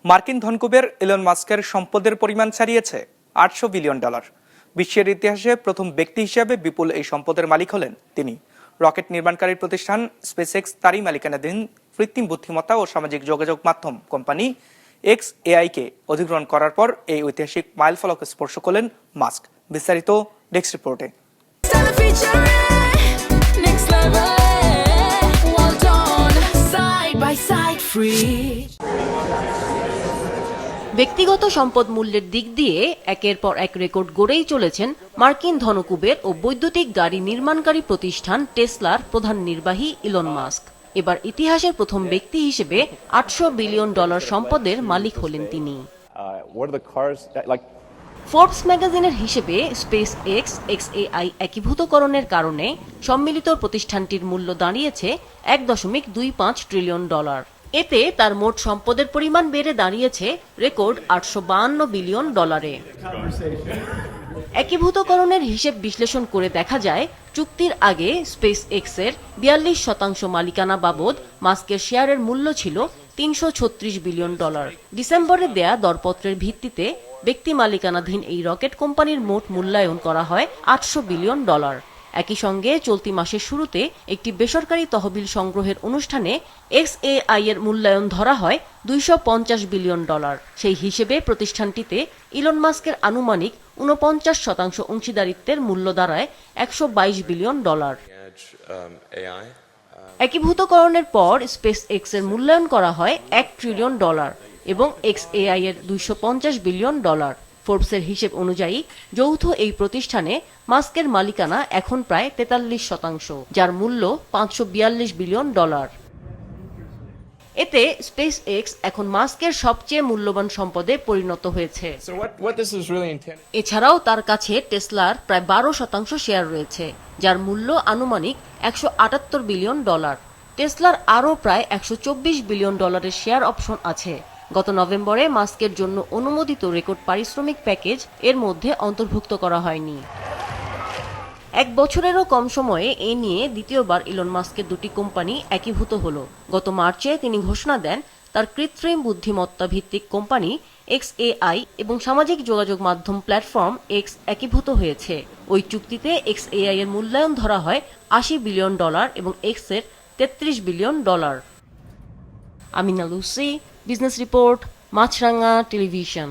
মার্কিন ধনকুবের ইলন মাস্কের সম্পদের পরিমাণ ছাড়িয়েছে $800 বিলিয়ন। বিশ্বের ইতিহাসে প্রথম ব্যক্তি হিসেবে বিপুল এই সম্পদের মালিক হলেন তিনি। রকেট নির্মাণকারী প্রতিষ্ঠান স্পেসএক্স তারই মালিকানাধীন কৃত্রিম বুদ্ধিমত্তা ও সামাজিক যোগাযোগ মাধ্যম কোম্পানি XAI-কে অধিগ্রহণ করার পর এই ঐতিহাসিক মাইলফলক স্পর্শ করলেন মাস্ক। বিস্তারিত ডেস্ক রিপোর্টে। ব্যক্তিগত সম্পদ মূল্যের দিক দিয়ে একের পর এক রেকর্ড গড়েই চলেছেন মার্কিন ধনকুবের ও বৈদ্যুতিক গাড়ি নির্মাণকারী প্রতিষ্ঠান টেসলার প্রধান নির্বাহী ইলন মাস্ক। এবার ইতিহাসের প্রথম ব্যক্তি হিসেবে $800 বিলিয়ন সম্পদের মালিক হলেন তিনি। ফোর্বস ম্যাগাজিনের হিসেবে স্পেস এক্স XAI একীভূতকরণের কারণে সম্মিলিত প্রতিষ্ঠানটির মূল্য দাঁড়িয়েছে $1.25 ট্রিলিয়ন। এতে তার মোট সম্পদের পরিমাণ বেড়ে দাঁড়িয়েছে রেকর্ড $852 বিলিয়ন। একীভূতকরণের হিসেব বিশ্লেষণ করে দেখা যায়, চুক্তির আগে স্পেস এক্সের 42% মালিকানা বাবদ মাস্কের শেয়ারের মূল্য ছিল $336 বিলিয়ন। ডিসেম্বরে দেয়া দরপত্রের ভিত্তিতে ব্যক্তি মালিকানাধীন এই রকেট কোম্পানির মোট মূল্যায়ন করা হয় $800 বিলিয়ন। একই সঙ্গে চলতি মাসের শুরুতে একটি বেসরকারি তহবিল সংগ্রহের অনুষ্ঠানে XAI এর মূল্যায়ন ধরা হয় $250 বিলিয়ন। সেই হিসেবে প্রতিষ্ঠানটিতে ইলন মাস্কের আনুমানিক 49% অংশীদারিত্বের মূল্য দাঁড়ায় $122 বিলিয়ন। একীভূতকরণের পর স্পেস এক্স এর মূল্যায়ন করা হয় $1 ট্রিলিয়ন এবং XAI এর $250 বিলিয়ন। ফোর্বসের হিসেব অনুযায়ী যৌথ এই প্রতিষ্ঠানে মাস্কের মালিকানা এখন প্রায় 43%, যার মূল্য $542 বিলিয়ন। এতে স্পেস এক্স এখন মাস্কের সবচেয়ে মূল্যবান সম্পদে পরিণত হয়েছে। এছাড়াও তার কাছে টেসলার প্রায় 12% শেয়ার রয়েছে, যার মূল্য আনুমানিক $178 বিলিয়ন। টেসলার আরও প্রায় $124 বিলিয়ন শেয়ার অপশন আছে। গত নভেম্বরে মাস্কের জন্য অনুমোদিত রেকর্ড পারিশ্রমিক প্যাকেজ এর মধ্যে অন্তর্ভুক্ত করা হয়নি। এক বছরেরও কম সময়ে এ নিয়ে দ্বিতীয়বার ইলন মাস্কের দুটি কোম্পানি একীভূত হলো। গত মার্চে তিনি ঘোষণা দেন তার কৃত্রিম বুদ্ধিমত্তা ভিত্তিক কোম্পানি XAI এবং সামাজিক যোগাযোগ মাধ্যম প্ল্যাটফর্ম X একীভূত হয়েছে। ওই চুক্তিতে XAI এর মূল্যায়ন ধরা হয় $80 বিলিয়ন এবং X এর $33 billion. Amina Lucy, business report, Maasranga television.